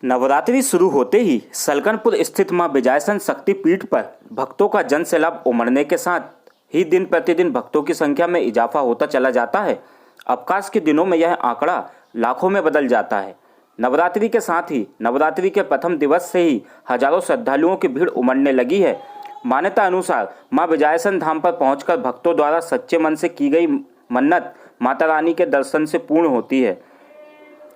नवरात्रि शुरू होते ही सलकनपुर स्थित मां विजयासन शक्तिपीठ पर भक्तों का जन सैलाब उमड़ने के साथ ही दिन प्रतिदिन भक्तों की संख्या में इजाफा होता चला जाता है। अवकाश के दिनों में यह आंकड़ा लाखों में बदल जाता है। नवरात्रि के साथ ही नवरात्रि के प्रथम दिवस से ही हजारों श्रद्धालुओं की भीड़ उमड़ने लगी है। मान्यता अनुसार मां विजयासन धाम पर पहुंचकर भक्तों द्वारा सच्चे मन से की गई मन्नत माता रानी के दर्शन से पूर्ण होती है।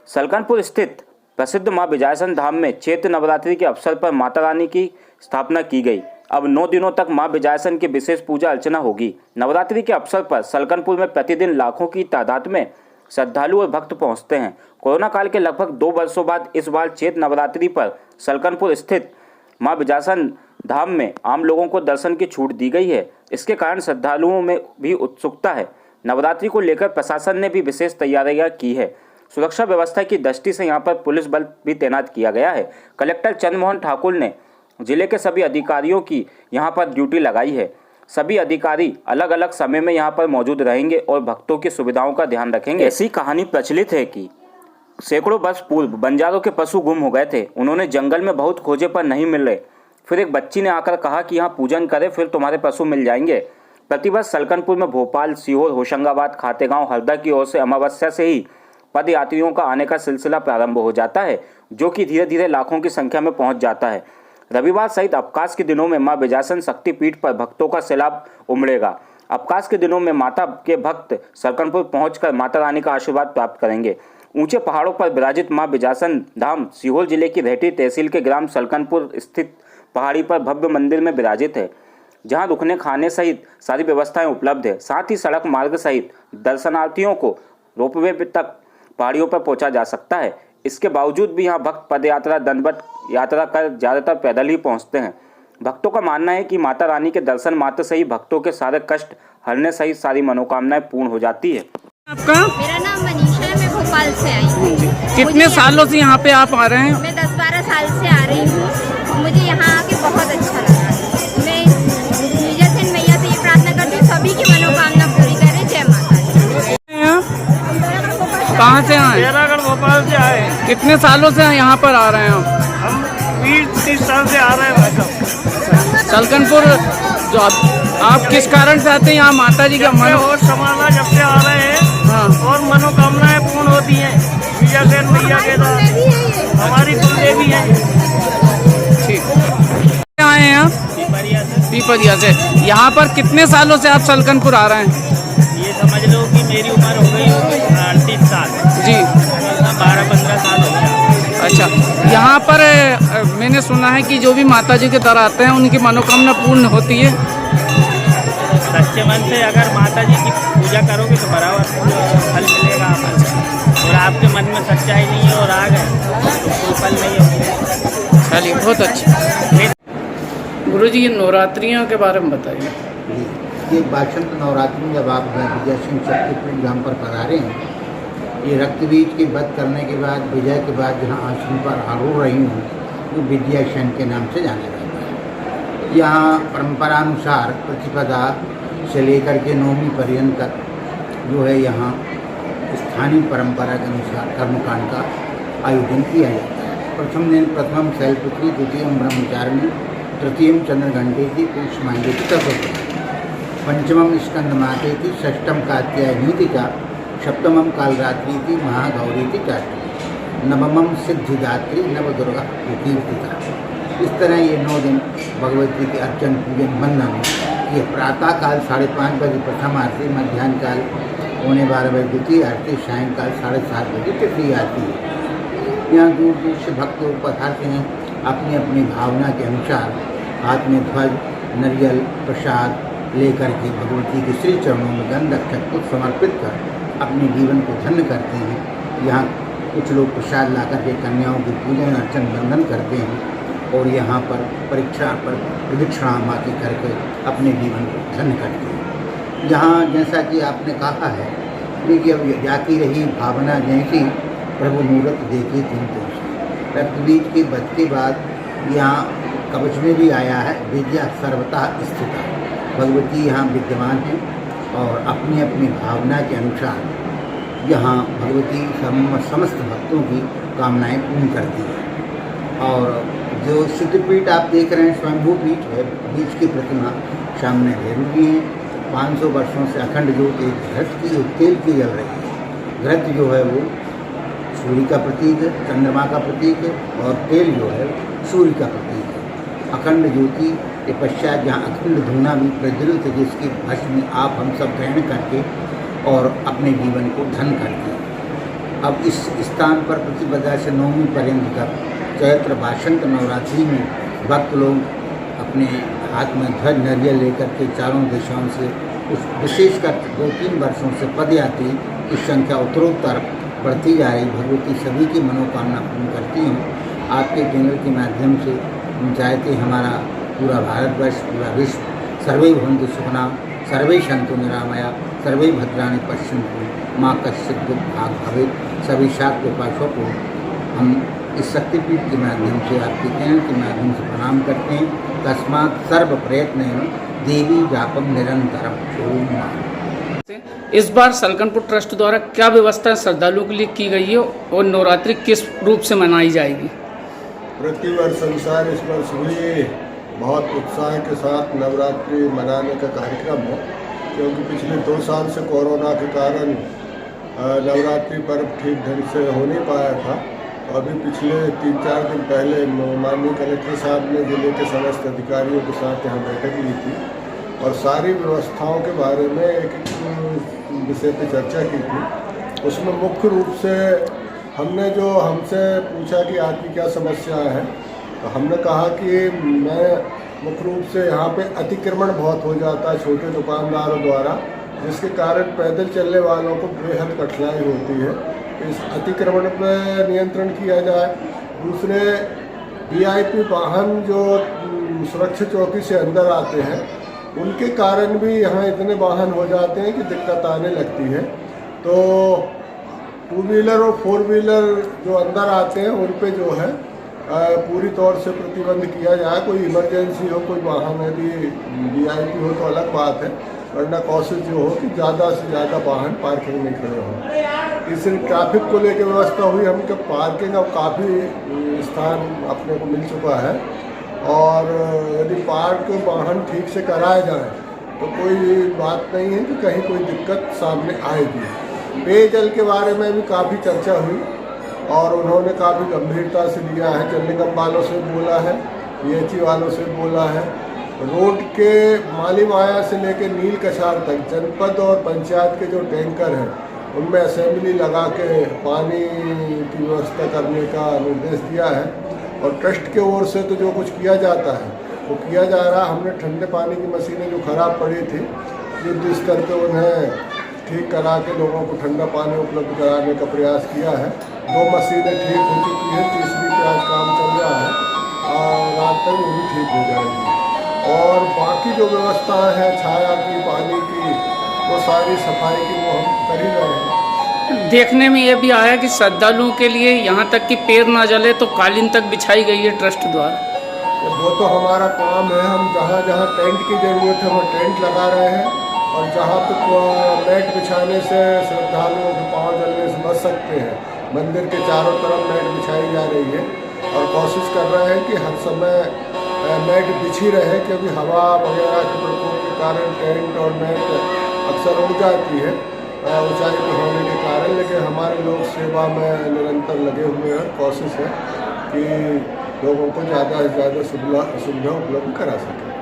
सलकनपुर स्थित प्रसिद्ध मां विजयासन धाम में चैत्र नवरात्रि के अवसर पर माता रानी की स्थापना की गई। अब 9 दिनों तक मां विजयासन की विशेष पूजा अर्चना होगी। नवरात्रि के अवसर पर सलकनपुर में प्रतिदिन लाखों की तादाद में श्रद्धालु और भक्त पहुंचते हैं। कोरोना काल के लगभग 2 वर्षों बाद इस बार चैत्र नवरात्रि पर सलकनपुर स्थित मां विजयासन धाम में आम लोगों को दर्शन की छूट दी गई है। इसके कारण श्रद्धालुओं में भी उत्सुकता है। नवरात्रि को लेकर प्रशासन ने भी विशेष तैयारियां की है। सुरक्षा व्यवस्था की दृष्टि से यहां पर पुलिस बल भी तैनात किया गया है। कलेक्टर चंद्रमोहन ठाकुर ने जिले के सभी अधिकारियों की यहां पर ड्यूटी लगाई है। सभी अधिकारी अलग अलग समय में यहां पर मौजूद रहेंगे और भक्तों की सुविधाओं का ध्यान रखेंगे। ऐसी कहानी प्रचलित है कि सैकड़ों वर्ष पूर्व बंजारों के पशु गुम हो गए थे। उन्होंने जंगल में बहुत खोजे पर नहीं मिले। फिर एक बच्ची ने आकर कहा कि यहाँ पूजन करें, फिर तुम्हारे पशु मिल जाएंगे। प्रतिवर्ष सलकनपुर में भोपाल, सीहोर, होशंगाबाद, खातेगांव, हरदा की ओर से अमावस्या से ही पद यात्रियों का आने का सिलसिला प्रारंभ हो जाता है, जो कि धीरे धीरे लाखों की संख्या में पहुंच जाता है। रविवार सहित अवकाश के दिनों में मां विजयासन शक्तिपीठ पर भक्तों का सैलाब उमड़ेगा। अवकाश के दिनों में माता के भक्त सलकनपुर पहुंचकर माता रानी का आशीर्वाद प्राप्त करेंगे। ऊंचे पहाड़ों पर विराजित मां विजयासन धाम सीहोर जिले की रेहटी तहसील के ग्राम सलकनपुर स्थित पहाड़ी पर भव्य मंदिर में विराजित है, जहां रुकने खाने सहित सारी व्यवस्थाएं उपलब्ध है। साथ ही सड़क मार्ग सहित दर्शनार्थियों को रोपवे तक पहाड़ियों पर पहुंचा जा सकता है। इसके बावजूद भी यहाँ भक्त पद यात्रा, दंडवत यात्रा कर ज्यादातर पैदल ही पहुंचते हैं। भक्तों का मानना है कि माता रानी के दर्शन मात्र से ही भक्तों के सारे कष्ट हरने सहित सारी मनोकामनाएं पूर्ण हो जाती है। आपका? मेरा नाम मनीषा है, मैं भोपाल से आई हूँ। कितने सालों से यहाँ पे आप आ रहे हैं? मैं 10-12 साल से आ रही हूँ। मुझे यहाँ आके बहुत अच्छा लगा। मैं विजयासन मैया से ये प्रार्थना करती हूँ सभी की मनोकामना पूरी करे। जय माता दी। कहाँ से आए? बैरागढ़ भोपाल से आए। कितने सालों से यहाँ पर आ रहे हैं? हम 20-30 साल से आ रहे हैं भाई साहब। सलकनपुर जो आप किस कारण से आते हैं यहाँ माता जी का मन? और समाना जब से आ रहे हैं। हाँ। और मनोकामनाएं पूर्ण होती हैं। विजयासन मैया के साथ हमारी कुलदेवी है। ठीक। आए हैं आप? पीपरिया से। यहाँ पर कितने सालों से आप सलकनपुर आ रहे हैं? ये समझ लो कि मेरी उम्र हो गई 38 साल जी। 12-15 साल हो गया। अच्छा, यहाँ पर मैंने सुना है कि जो भी माता जी के दर आते हैं उनकी मनोकामना पूर्ण होती है। सच्चे मन से अगर माता जी की पूजा करोगे तो बराबर फल मिलेगा आपको। और आपके मन में सच्चाई नहीं है और आ गए तो कोई फल नहीं है। चलिए, बहुत अच्छा। गुरुजी, ये नवरात्रियों के बारे में बताइए। ये वासंत नवरात्रि में जब आप विजयासन शक्तिपीठ धाम पर पधारे हैं, ये रक्तबीज के वध करने के बाद विजय के बाद जहाँ आश्रम पर आरूढ़ रही हूँ, वो विजयासन के नाम से जाना जाता है। यहाँ परंपरानुसार प्रतिपदा से लेकर के 9वीं पर्यंत तक जो है यहाँ स्थानीय परंपरा के अनुसार कर्मकांड का आयोजन किया जाता है। प्रथम दिन प्रथम शैलपुत्री, द्वितीयम ब्रह्मचारिणी, तृतीयम चंद्रघंटेति, कूष्मांडेति तत्वपति, पंचमम स्कंदमातेति, षष्ठम कात्यायनीति च, सप्तमम कालरात्रीति, महागौरीति चाष्टमी, नवमम सिद्धिदात्री, नवदुर्गा कीर्तिता। इस तरह ये 9 दिन भगवती के अर्चन पूजन वंदन। ये प्रातः काल 5:30 बजे प्रथम आरती, मध्याह्न काल 12:15 बजे द्वितीय आरती, सायंकाल 7:30 बजे तृतीय आरती है। यहाँ दूर दूर से भक्त लोग पधारते हैं। अपनी अपनी भावना के अनुसार हाथ में ध्वज, नरियल, प्रसाद लेकर के भगवती के श्री चरणों में गंध अक्षत को समर्पित कर अपने जीवन को धन्य करते हैं। यहाँ कुछ लोग प्रसाद ला कर के कन्याओं की पूजन अर्चन वंदन करते हैं और यहाँ पर प्रदक्षिणा माँ के करके अपने जीवन को धन्य करते हैं। यहाँ जैसा कि आपने कहा है, देखिए अब जाती रही भावना जैसी प्रभु मूर्त देखी तीन तुलसी। रक्तबीज के वध के बाद यहाँ कवच में भी आया है, विद्या सर्वथा स्थिता। भगवती यहाँ विद्यमान है और अपनी अपनी भावना के अनुसार यहाँ भगवती समस्त भक्तों की कामनाएं पूर्ण करती है। और जो सिद्धपीठ आप देख रहे हैं स्वयंभू पीठ है, बीच की प्रतिमा सामने भैरू जी हैं। 500 वर्षों से अखंड ज्योत एक घृत की तेल की जल रही है। घृत जो है वो सूर्य का प्रतीक है, चंद्रमा का प्रतीक है, और तेल जो है सूर्य का प्रतीक है। अखंड ज्योति के पश्चात जहाँ अखंड धूना भी प्रज्वलित है, जिसकी भस्म आप हम सब ग्रहण करके और अपने जीवन को धन करते हैं। अब इस स्थान पर प्रतिपदा से नवमी पर्यंत तक चैत्र वासंत नवरात्रि में भक्त लोग अपने हाथ में ध्वज नारियल लेकर के चारों दिशाओं से उस विशेषकर 2-3 वर्षों से पदयात्री की संख्या उत्तरोत्तर बढ़ती जा रही। भगवती सभी की मनोकामना पूर्ण करती हूँ। आपके चैनल के माध्यम से हम चाहते हैं हमारा पूरा भारतवर्ष, पूरा विश्व सर्वे भवन्तु सुखिनः, सर्वे सन्तु निरामया, सर्वे भद्राणि पश्यन्तु माँ कश्चित् दुःखभाग् भवेत्। सभी शाक्त उपासकों को हम इस शक्तिपीठ के माध्यम से, आपके चैनल के माध्यम से प्रणाम करते हैं। तस्मात् सर्व प्रयत्न देवी जापम निरंतरम। ओम नमः। इस बार सलकनपुर ट्रस्ट द्वारा क्या व्यवस्था श्रद्धालुओं के लिए की गई है और नवरात्रि किस रूप से मनाई जाएगी? प्रतिवर्ष अनुसार इस वर्ष भी बहुत उत्साह के साथ नवरात्रि मनाने का कार्यक्रम है, क्योंकि पिछले 2 साल से कोरोना के कारण नवरात्रि पर्व ठीक ढंग से हो नहीं पाया था। अभी पिछले 3-4 दिन पहले माननीय कलेक्टर साहब ने जिले के समस्त अधिकारियों के साथ यहाँ बैठक ली थी और सारी व्यवस्थाओं के बारे में एक विषय पर चर्चा की थी। उसमें मुख्य रूप से हमने जो हमसे पूछा कि आपकी क्या समस्या है, तो हमने कहा कि मैं मुख्य रूप से यहाँ पे अतिक्रमण बहुत हो जाता है छोटे दुकानदारों द्वारा, जिसके कारण पैदल चलने वालों को बेहद कठिनाई होती है। इस अतिक्रमण पर नियंत्रण किया जाए। दूसरे वीआईपी वाहन जो सुरक्षा चौकी से अंदर आते हैं, उनके कारण भी यहाँ इतने वाहन हो जाते हैं कि दिक्कत आने लगती है। तो 2 व्हीलर और 4 व्हीलर जो अंदर आते हैं उन पे जो है पूरी तौर से प्रतिबंध किया जाए। कोई इमरजेंसी हो, कोई वाहन यदि वीआईपी हो तो अलग बात है, वरना कोशिश जो हो कि ज़्यादा से ज़्यादा वाहन पार्किंग में खड़े हों। इसलिए ट्रैफिक को लेकर व्यवस्था हुई। हम कि पार्किंग अब काफ़ी स्थान अपने को मिल चुका है, और यदि पार्क वाहन ठीक से कराए जाए तो कोई बात नहीं है कि कहीं कोई दिक्कत सामने आएगी। पेयजल के बारे में भी काफ़ी चर्चा हुई और उन्होंने काफ़ी गंभीरता से लिया है। चंडीगढ़ वालों से बोला है, पीएचई वालों से बोला है। रोड के माली माया से लेकर नील कछार तक जनपद और पंचायत के जो टैंकर हैं उनमें असेंबली लगा के पानी की व्यवस्था करने का निर्देश दिया है। और ट्रस्ट के ओर से तो जो कुछ किया जाता है वो किया जा रहा है। हमने ठंडे पानी की मशीनें जो ख़राब पड़ी थी, युद्ध स्तर पर उन्हें ठीक करा के लोगों को ठंडा पानी उपलब्ध कराने का प्रयास किया है। 2 मशीनें ठीक हो चुकी हैं, तीसरी पे आज काम चल रहा है और रात तक वो भी ठीक हो जाएगी। और बाकी जो व्यवस्था है छाया की, पानी की, वो सारी सफाई की वो हम कर ही रहे हैं। देखने में ये भी आया कि श्रद्धालुओं के लिए यहाँ तक कि पैर ना जले तो कालीन तक बिछाई गई है ट्रस्ट द्वारा। वो तो हमारा काम है। हम जहाँ जहाँ टेंट की ज़रूरत है वो टेंट लगा रहे हैं, और जहाँ तक मैट बिछाने से श्रद्धालुओं के पाँव जलने से बच सकते हैं, मंदिर के चारों तरफ मैट बिछाई जा रही है। और कोशिश कर रहे हैं कि हर समय मैट बिछी रहे, क्योंकि हवा वगैरह के प्रकोप के कारण टेंट और मैट अक्सर उड़ जाती है ऊंचाई पर होने के कारण। लेकिन हमारे लोग सेवा में निरंतर लगे हुए हैं। कोशिश है कि लोगों को ज़्यादा से ज़्यादा सुविधा उपलब्ध करा सकें।